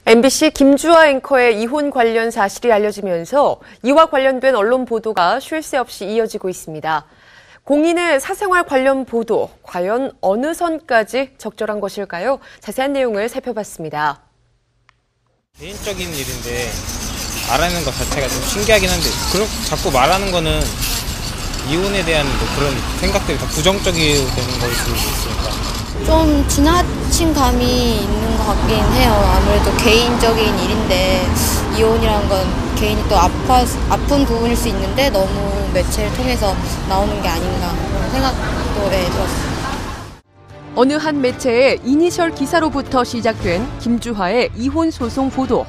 MBC 김주하 앵커의 이혼 관련 사실이 알려지면서 이와 관련된 언론 보도가 쉴 새 없이 이어지고 있습니다. 공인의 사생활 관련 보도, 과연 어느 선까지 적절한 것일까요? 자세한 내용을 살펴봤습니다. 개인적인 일인데 말하는 것 자체가 좀 신기하긴 한데 자꾸 말하는 거는 이혼에 대한 그런 생각들이 다 부정적이 되는 걸 수도 있으니까. 좀 지나친 감이 있는 것 같긴 해요. 아무래도 개인적인 일인데 이혼이란 건 개인이 또 아픈 부분일 수 있는데 너무 매체를 통해서 나오는 게 아닌가 그런 생각도 들었어요. 어느 한 매체의 이니셜 기사로부터 시작된 김주하의 이혼 소송 보도.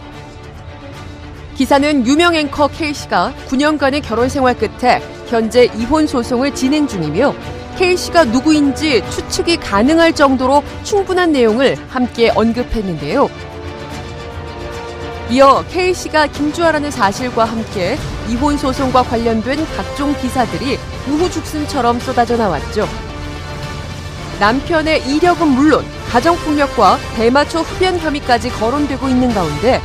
기사는 유명 앵커 K씨가 9년간의 결혼 생활 끝에 현재 이혼 소송을 진행 중이며 K씨가 누구인지 추측이 가능할 정도로 충분한 내용을 함께 언급했는데요. 이어 K씨가 김주하라는 사실과 함께 이혼 소송과 관련된 각종 기사들이 우후죽순처럼 쏟아져 나왔죠. 남편의 이력은 물론 가정폭력과 대마초 흡연 혐의까지 거론되고 있는 가운데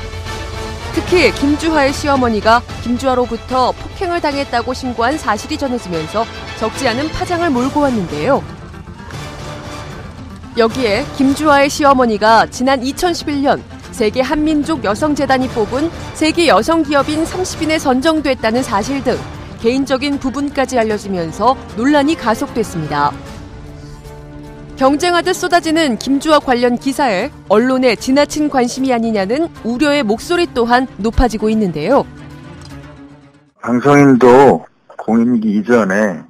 특히 김주하의 시어머니가 김주하로부터 폭행을 당했다고 신고한 사실이 전해지면서 적지 않은 파장을 몰고 왔는데요. 여기에 김주하의 시어머니가 지난 2011년 세계 한민족 여성재단이 뽑은 세계 여성기업인 30인에 선정됐다는 사실 등 개인적인 부분까지 알려지면서 논란이 가속됐습니다. 경쟁하듯 쏟아지는 김주하 관련 기사에 언론의 지나친 관심이 아니냐는 우려의 목소리 또한 높아지고 있는데요. 방송인도 공인이기 이전에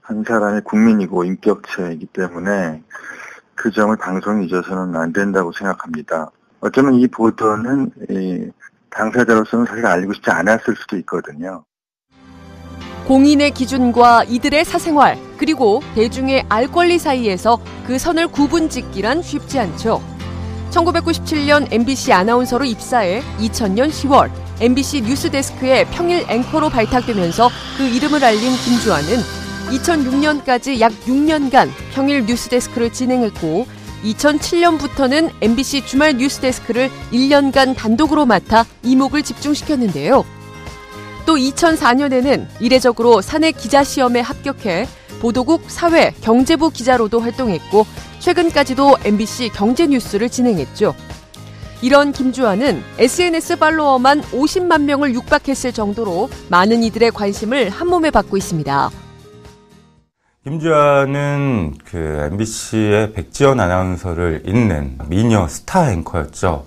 한 사람의 국민이고 인격체이기 때문에 그 점을 방송에 잊어서는 안 된다고 생각합니다. 어쩌면 이 보도는 당사자로서는 사실 알고 싶지 않았을 수도 있거든요. 공인의 기준과 이들의 사생활, 그리고 대중의 알 권리 사이에서 그 선을 구분짓기란 쉽지 않죠. 1997년 MBC 아나운서로 입사해 2000년 10월 MBC 뉴스데스크의 평일 앵커로 발탁되면서 그 이름을 알린 김주하는 2006년까지 약 6년간 평일 뉴스데스크를 진행했고 2007년부터는 MBC 주말 뉴스데스크를 1년간 단독으로 맡아 이목을 집중시켰는데요. 또 2004년에는 이례적으로 사내 기자시험에 합격해 보도국 사회 경제부 기자로도 활동했고 최근까지도 MBC 경제뉴스를 진행했죠. 이런 김주하는 SNS 팔로워만 50만 명을 육박했을 정도로 많은 이들의 관심을 한몸에 받고 있습니다. 김주하는 MBC의 백지연 아나운서를 잇는 미녀 스타 앵커였죠.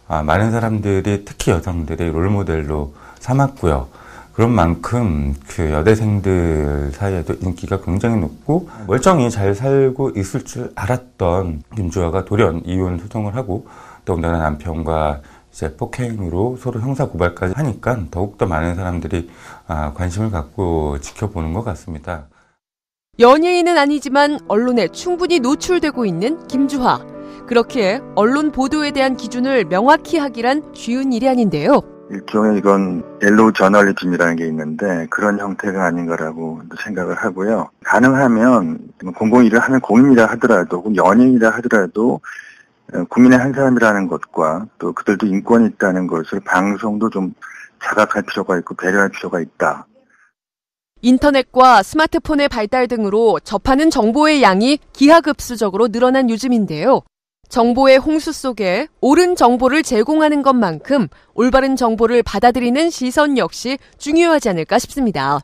많은 사람들이 특히 여성들이 롤모델로 삼았고요. 그런 만큼 여대생들 사이에도 인기가 굉장히 높고 멀쩡히 잘 살고 있을 줄 알았던 김주하가 돌연 이혼 소송을 하고 더군다나 남편과 이제 폭행으로 서로 형사 고발까지 하니까 더욱더 많은 사람들이 관심을 갖고 지켜보는 것 같습니다. 연예인은 아니지만 언론에 충분히 노출되고 있는 김주하. 그렇기에 언론 보도에 대한 기준을 명확히 하기란 쉬운 일이 아닌데요. 일종의 이건 옐로우 저널리즘이라는 게 있는데 그런 형태가 아닌가라고 생각을 하고요. 가능하면 공공일을 하는 공인이라 하더라도 혹은 연예인이라 하더라도 국민의 한 사람이라는 것과 또 그들도 인권이 있다는 것을 방송도 좀 자각할 필요가 있고 배려할 필요가 있다. 인터넷과 스마트폰의 발달 등으로 접하는 정보의 양이 기하급수적으로 늘어난 요즘인데요. 정보의 홍수 속에 옳은 정보를 제공하는 것만큼 올바른 정보를 받아들이는 시선 역시 중요하지 않을까 싶습니다.